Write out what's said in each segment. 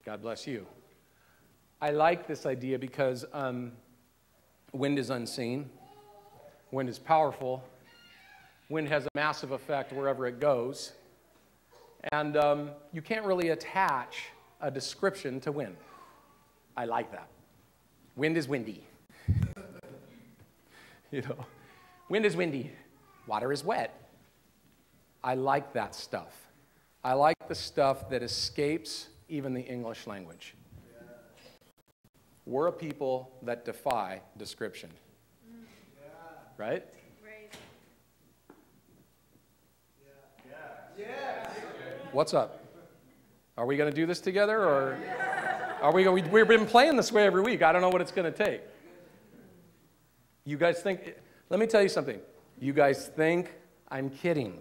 God bless you. I like this idea because wind is unseen. Wind is powerful. Wind has a massive effect wherever it goes. And you can't really attach a description to wind. I like that. Wind is windy. Wind is windy. Water is wet. I like that stuff. I like the stuff that escapes even the English language. We're a people that defy description. Right? What's up? Are we going to do this together, or are we? We've been playing this way every week. I don't know what it's going to take. You guys think? Let me tell you something. You guys think I'm kidding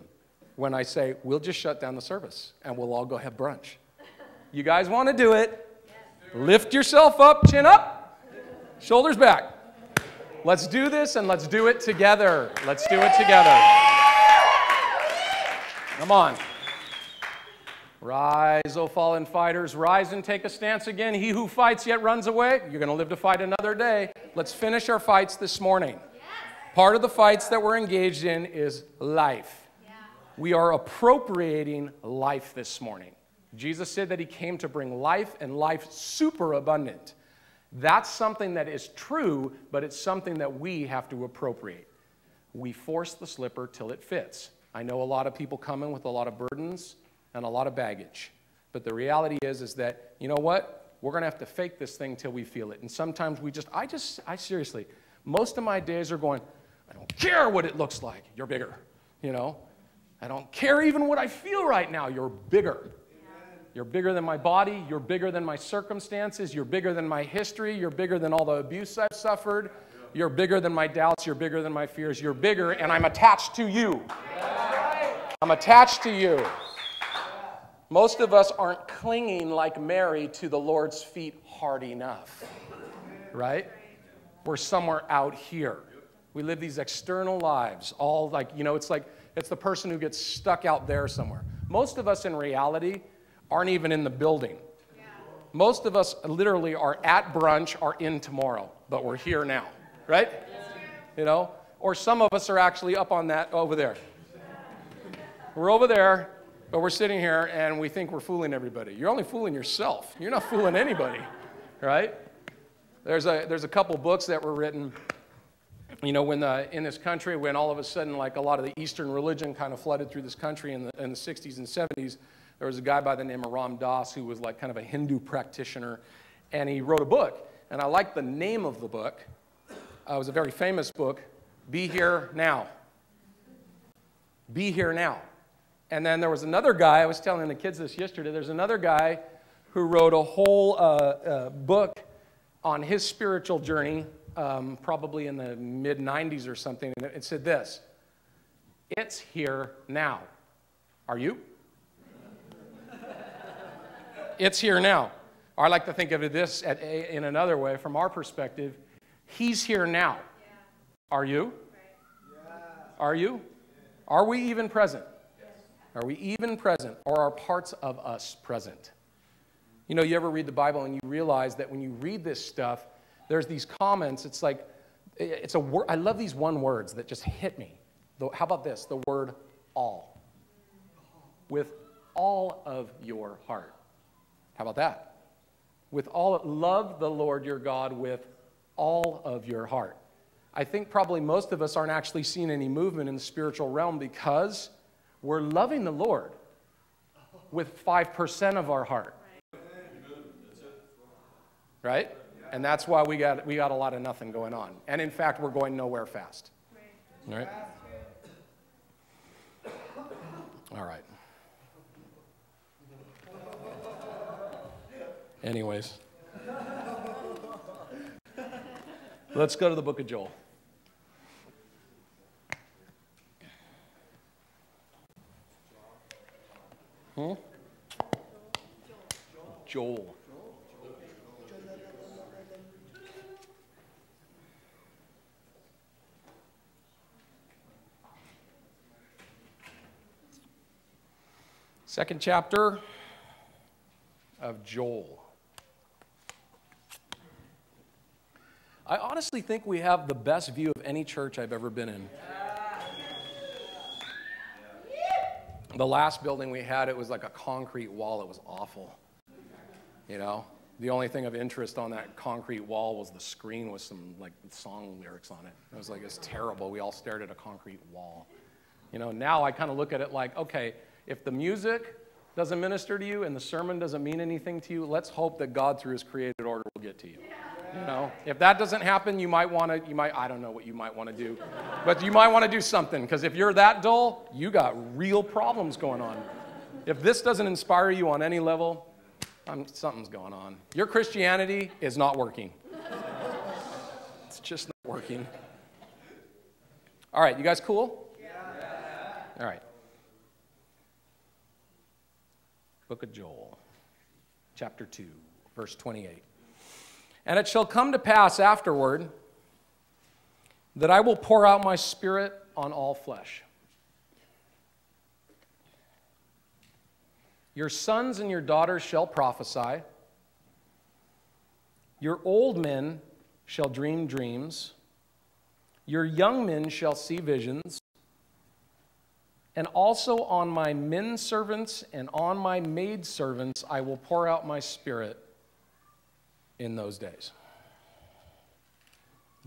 when I say we'll just shut down the service and we'll all go have brunch. You guys want to do it? Lift yourself up, chin up, shoulders back. Let's do this, and let's do it together. Let's do it together. Come on. Rise, O fallen fighters. Rise and take a stance again. He who fights yet runs away. You're going to live to fight another day. Let's finish our fights this morning. Part of the fights that we're engaged in is life. We are appropriating life this morning. Jesus said that he came to bring life, and life super abundant. That's something that is true, but it's something that we have to appropriate. We force the slipper till it fits. I know a lot of people come in with a lot of burdens and a lot of baggage. But the reality is that, you know what? We're going to have to fake this thing till we feel it. And sometimes I seriously, most of my days are going, I don't care what it looks like. You're bigger, I don't care even what I feel right now. You're bigger. You're bigger than my body. You're bigger than my circumstances. You're bigger than my history. You're bigger than all the abuse I've suffered. You're bigger than my doubts. You're bigger than my fears. You're bigger, and I'm attached to you. I'm attached to you. Most of us aren't clinging like Mary to the Lord's feet hard enough, right? We're somewhere out here. We live these external lives, all like, it's the person who gets stuck out there somewhere. Most of us in reality aren't even in the building. Most of us literally are at brunch or in tomorrow, but we're here now, right? Or some of us are actually up on that over there. We're over there, but we're sitting here and we think we're fooling everybody. You're only fooling yourself. You're not fooling anybody, right? There's a couple books that were written, when in this country, when all of a sudden, like a lot of the Eastern religion kind of flooded through this country in the 60s and 70s, there was a guy by the name of Ram Dass who was like kind of a Hindu practitioner, and he wrote a book. And I like the name of the book. It was a very famous book, Be Here Now. Be Here Now. And then there was another guy, I was telling the kids this yesterday, there's another guy who wrote a whole book on his spiritual journey, probably in the mid-90s or something, and it said this: it's here now. Are you? It's here now. Or I like to think of it in another way, from our perspective. He's here now. Are you? Are you? Are we even present? Are we even present? Or are parts of us present? You ever read the Bible and you realize that when you read this stuff, there's these comments. It's like, it's a word. I love these one words that just hit me. How about this? The word all. With all of your heart. How about that? Love the Lord your God with all of your heart. I think probably most of us aren't actually seeing any movement in the spiritual realm because we're loving the Lord with 5% of our heart. Right? And that's why we got a lot of nothing going on. And in fact, we're going nowhere fast. All right? All right. Anyways. Let's go to the book of Joel. Joel. Second chapter. of Joel. I honestly think we have the best view of any church I've ever been in. The last building we had, it was like a concrete wall. It was awful. You know, the only thing of interest on that concrete wall was the screen with some like song lyrics on it. It was like, it's terrible. We all stared at a concrete wall. You know, now I kind of look at it like, okay, if the music doesn't minister to you and the sermon doesn't mean anything to you, let's hope that God through his created order will get to you. You know, if that doesn't happen, I don't know what you might want to do, but you might want to do something, because if you're that dull, you got real problems going on. If this doesn't inspire you on any level, something's going on. Your Christianity is not working. It's just not working. All right, you guys cool? Yeah. All right. Book of Joel, chapter 2, verse 28. And it shall come to pass afterward that I will pour out my spirit on all flesh. Your sons and your daughters shall prophesy. Your old men shall dream dreams. Your young men shall see visions. And also on my men servants and on my maid servants I will pour out my spirit in those days.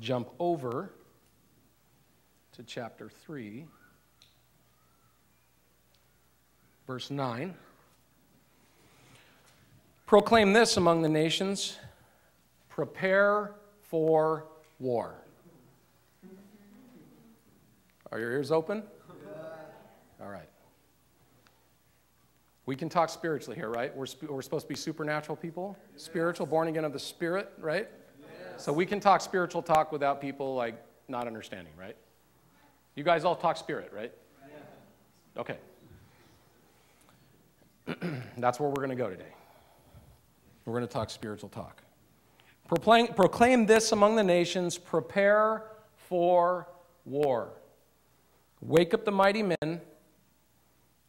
Jump over to chapter 3, verse 9. Proclaim this among the nations, prepare for war. Are your ears open? All right. We can talk spiritually here, right? We're supposed to be supernatural people, spiritual, born again of the Spirit, right? Yes. So we can talk spiritual talk without people like not understanding, right? You guys all talk spirit, right? Yeah. Okay. That's where we're going to go today. We're going to talk spiritual talk. Proclaim this among the nations, prepare for war. Wake up the mighty men.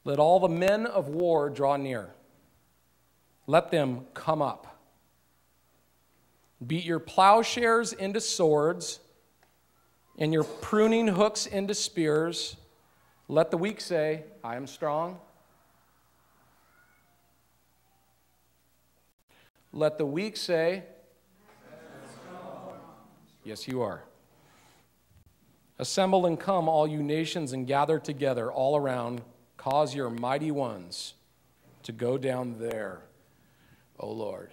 Let all the men of war draw near. Let them come up. Beat your plowshares into swords and your pruning hooks into spears. Let the weak say, I am strong. Let the weak say, yes, you are. Assemble and come, all you nations, and gather together all around. Cause your mighty ones to go down there, O Lord.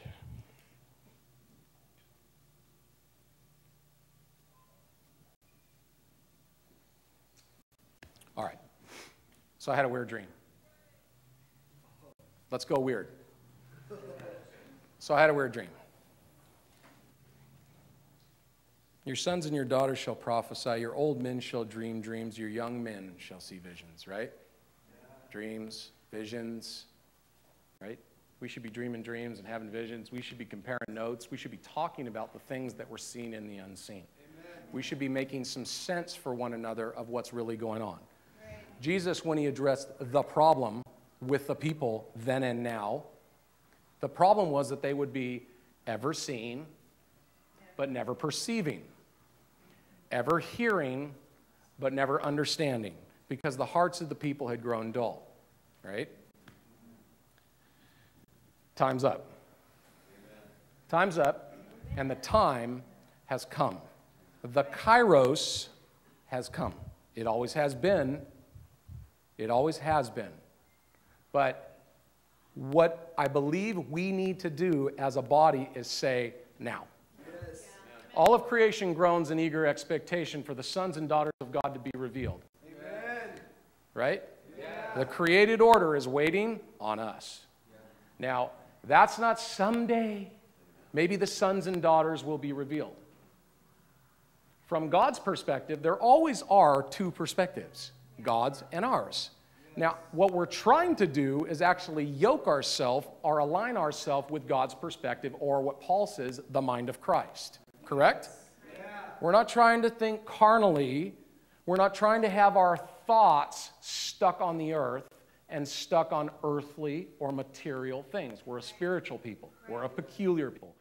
All right. So I had a weird dream. Let's go weird. So I had a weird dream. Your sons and your daughters shall prophesy. Your old men shall dream dreams. Your young men shall see visions, right? Dreams, visions, right? We should be dreaming dreams and having visions. We should be comparing notes. We should be talking about the things that we're seeing in the unseen. Amen. We should be making some sense for one another of what's really going on. Right. Jesus, when he addressed the problem with the people then and now, the problem was that they would be ever seeing but never perceiving, ever hearing but never understanding, because the hearts of the people had grown dull, right? Time's up. Amen. Time's up, and the time has come. The kairos has come. It always has been. It always has been. But what I believe we need to do as a body is say, now. Yes. All of creation groans in eager expectation for the sons and daughters of God to be revealed. Right? Yeah. The created order is waiting on us. Yeah. Now, that's not someday. Maybe the sons and daughters will be revealed. From God's perspective, there always are two perspectives, God's and ours. Now, what we're trying to do is actually yoke ourselves or align ourselves with God's perspective, or what Paul says, the mind of Christ. Correct? Yeah. We're not trying to think carnally. We're not trying to have our thoughts stuck on the earth and stuck on earthly or material things. We're a spiritual people. We're a peculiar people.